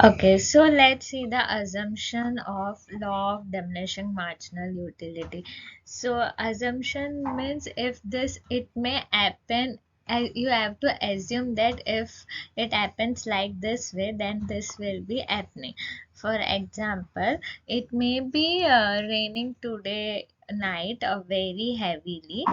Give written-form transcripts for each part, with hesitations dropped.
Okay, so let's see the assumption of law of diminishing marginal utility. So assumption means if this it may happen, you have to assume that if it happens like this way, then this will be happening. For example, it may be raining today night very heavily.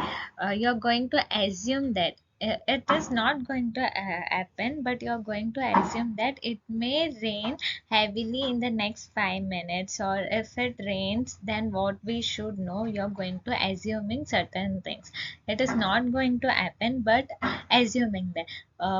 You're going to assume that it is not going to happen, but you're going to assume that it may rain heavily in the next 5 minutes, or if it rains, then what we should know, you're going to assuming certain things. It is not going to happen, but assuming that.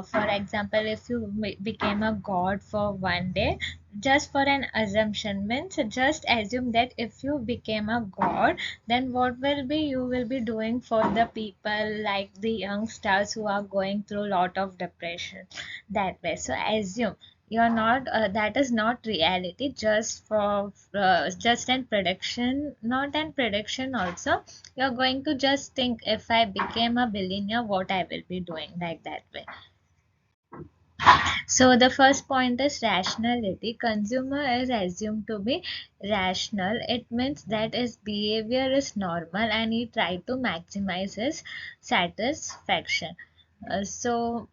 For example, if you became a god for one day, just for an assumption means just assume that if you became a god, then what will be you will be doing for the people like the youngsters who are going through a lot of depression that way. So assume you're not that is not reality, just for just an prediction, not an prediction also. You're going to just think if I became a billionaire, what I will be doing, like that way. So the first point is rationality. Consumer is assumed to be rational. It means that his behavior is normal and he try to maximize his satisfaction. So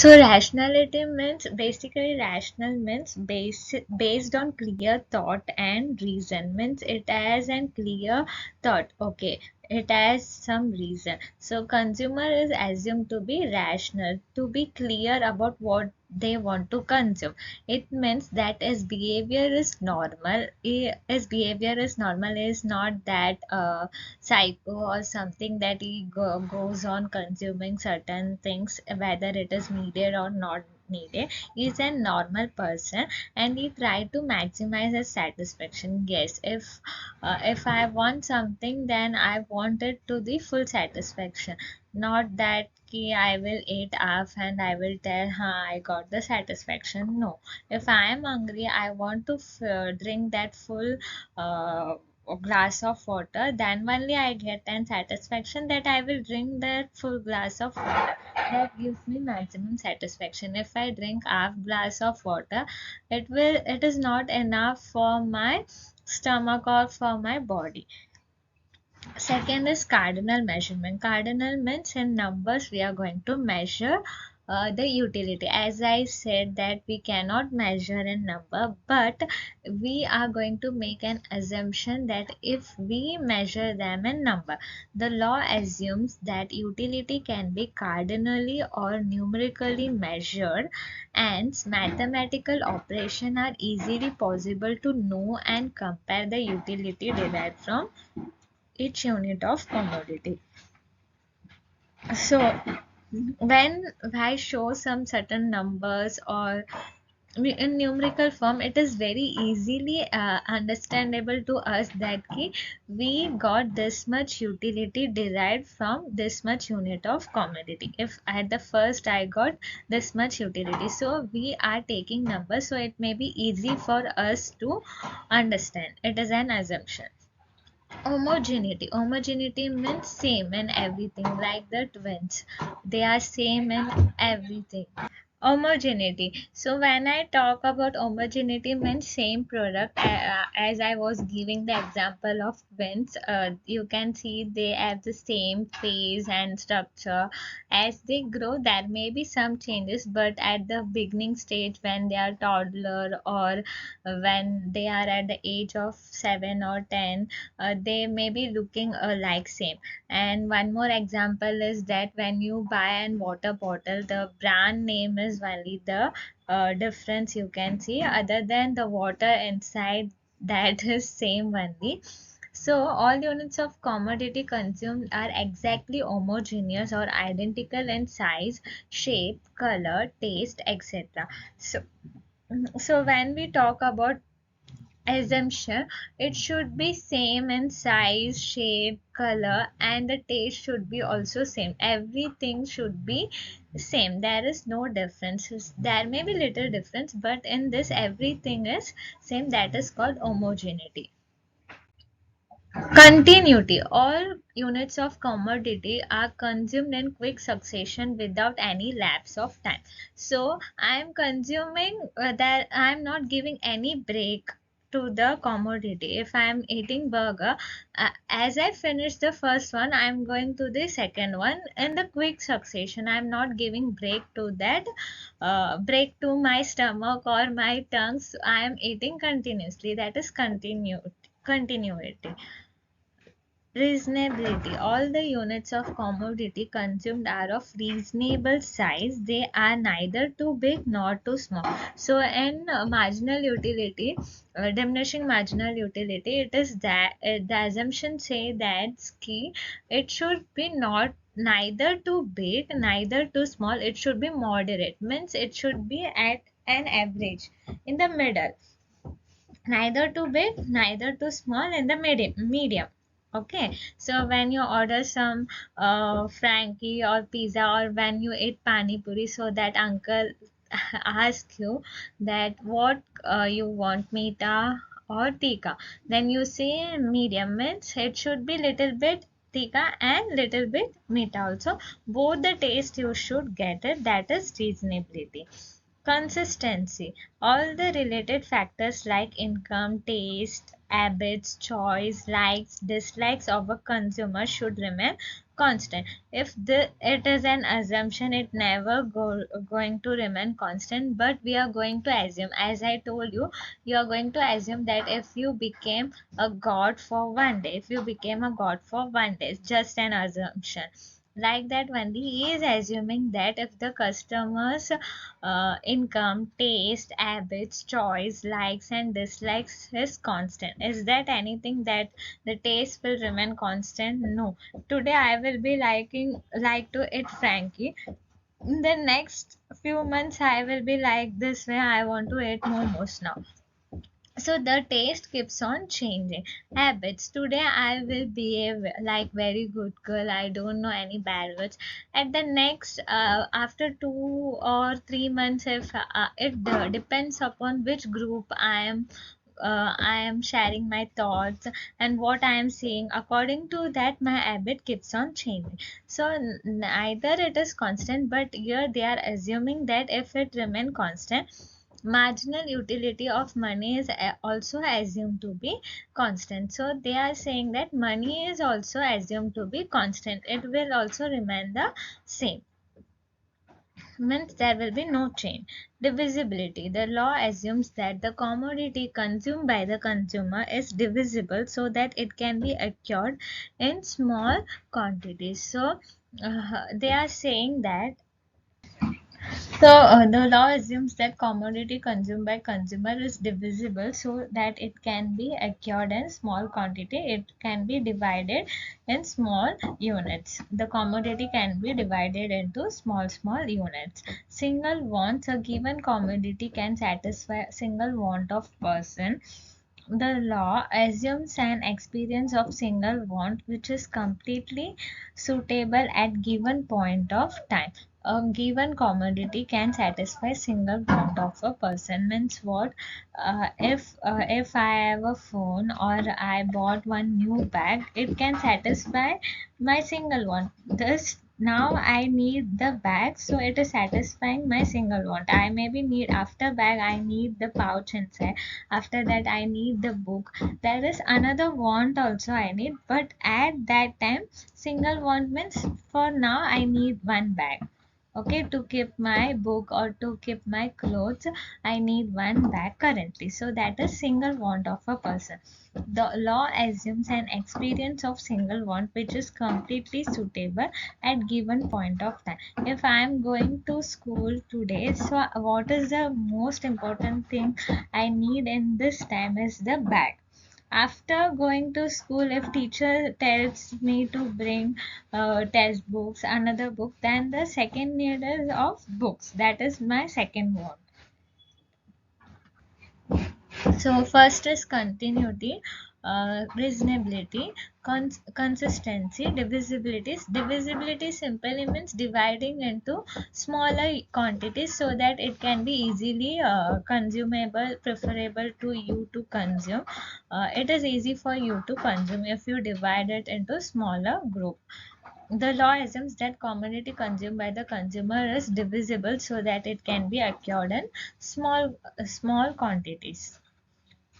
rationality means, basically rational means based on clear thought and reason, means it has a clear thought. Okay, it has some reason. So consumer is assumed to be rational, to be clear about what they want to consume. It means that his behavior is normal. His behavior is normal, is not that psycho or something, that he goes on consuming certain things whether it is needed or not needed. He's a normal person and he try to maximize his satisfaction. Yes, if I want something, then I want it to the full satisfaction, not that ki I will eat half and I will tell I got the satisfaction. No, if I am hungry, I want to drink that full uh, glass of water, then only I get an satisfaction, that I will drink that full glass of water. That gives me maximum satisfaction. If I drink half glass of water, it is not enough for my stomach or for my body. Second is cardinal measurement. Cardinal means in numbers we are going to measure the utility. As I said that we cannot measure in number, but we are going to make an assumption that if we measure them in number, the law assumes that utility can be cardinally or numerically measured, and mathematical operations are easily possible to know and compare the utility derived from each unit of commodity. So when I show some certain numbers or in numerical form, it is very easily understandable to us that we got this much utility derived from this much unit of commodity. If at the first I got this much utility, so we are taking numbers, so it may be easy for us to understand. It is an assumption. Homogeneity means same in everything, like the twins, they are same in everything. Homogeneity. So when I talk about homogeneity means same product, as I was giving the example of twins, you can see they have the same face and structure. As they grow, there may be some changes, but at the beginning stage, when they are toddler, or when they are at the age of 7 or 10, they may be looking like same. And one more example is that when you buy an water bottle, the brand name is only the difference you can see. Other than the water inside, that is same only. So all units of commodity consumed are exactly homogeneous or identical in size, shape, color, taste, etc. So when we talk about assumption, it should be same in size, shape, color, and the taste should be also same. Everything should be same. There is no differences. There may be little difference, but in this everything is same. That is called homogeneity. Continuity. All units of commodity are consumed in quick succession without any lapse of time. So I am consuming that I am not giving any break to the commodity. If I am eating burger, as I finish the first one, I am going to the second one in the quick succession. I am not giving break to that, break to my stomach or my tongue. So I am eating continuously. That is continuity. Reasonability. All the units of commodity consumed are of reasonable size. They are neither too big nor too small. So, in marginal utility, diminishing marginal utility, it is that the assumption say that's key. It should be not neither too big, neither too small. It should be moderate. Means it should be at an average, in the middle, neither too big, neither too small, in the medium. Okay, so when you order some frankie or pizza, or when you eat pani puri, so that uncle asks you that what you want, meeta or tikka, then you say medium, means it should be little bit tikka and little bit meeta also. Both the taste you should get it. That is reasonability. Consistency. All the related factors like income, taste, habits, choice, likes, dislikes of a consumer should remain constant. If it is an assumption, it never going to remain constant, but we are going to assume. As I told you, you are going to assume that if you became a god for one day, if you became a god for one day, it's just an assumption. Like that only, he is assuming that if the customers income, taste, habits, choice, likes and dislikes is constant. Is that anything that the taste will remain constant? No. Today I will be like to eat Frankie. In the next few months I will be like this way. I want to eat momos now. So the taste keeps on changing. Habits. Today I will behave like very good girl. I don't know any bad words. At the next, after 2 or 3 months, if it depends upon which group I am sharing my thoughts and what I am seeing. According to that, my habit keeps on changing. So neither it is constant, but here they are assuming that if it remain constant, marginal utility of money is also assumed to be constant. So they are saying that money is also assumed to be constant. It will also remain the same, means there will be no change. Divisibility. The law assumes that the commodity consumed by the consumer is divisible so that it can be acquired in small quantities. So they are saying that, the law assumes that commodity consumed by consumer is divisible so that it can be acquired in small quantity. It can be divided in small units. The commodity can be divided into small units. Single wants. A given commodity can satisfy a single want of person. The law assumes an experience of single want which is completely suitable at given point of time. A given commodity can satisfy single want of a person. Means what? If I have a phone or I bought one new bag, it can satisfy my single want. This now I need the bag, so it is satisfying my single want. I maybe need, after bag I need the pouch inside. After that I need the book. There is another want also I need, but at that time single want means for now I need one bag. Okay, to keep my book or to keep my clothes, I need one bag currently. So that is single want of a person. The law assumes an experience of single want which is completely suitable at given point of time. If I am going to school today, so what is the most important thing I need in this time is the bag. After going to school, if teacher tells me to bring test books, another book, then the second need is of books. That is my second want. So first is continuity. reasonability, consistency, divisibility. Divisibility simply means dividing into smaller quantities so that it can be easily consumable, preferable to you to consume. It is easy for you to consume if you divide it into smaller group. The law assumes that commodity consumed by the consumer is divisible so that it can be acquired in small quantities.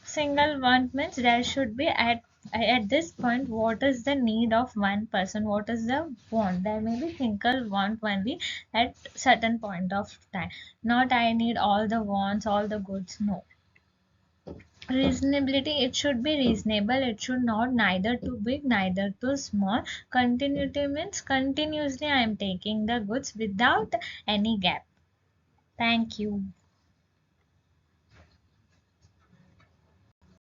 Single want means there should be at this point what is the need of one person, what is the want. There may be single want only at certain point of time, not I need all the wants, all the goods. No. Reasonability, it should be reasonable, it should not neither too big neither too small. Continuity means continuously I am taking the goods without any gap. Thank you.